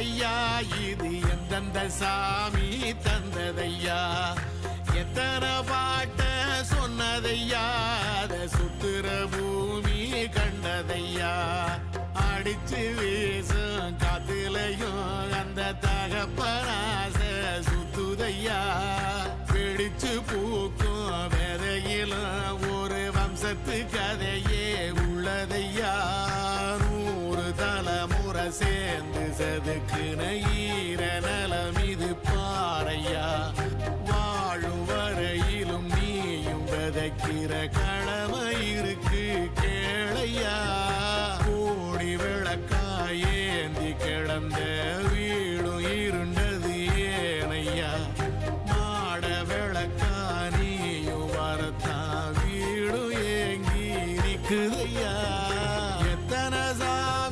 வந்ததையா இது எந்தெந்த சாமி தந்ததையா எத்தனை பாட்ட சொன்னதையா அத சுத்துற பூமி கண்டதையா அடிச்சு வீசும் காத்துலையும் அந்த தகப்பனாச சுத்துதையா பிடிச்சு பூக்கும் விதையிலும் ஒரு வம்சத்து கதையே உள்ளதையா 100 தலைமுறை சேர்ந்து சதுக்குன ஈர நலம் இது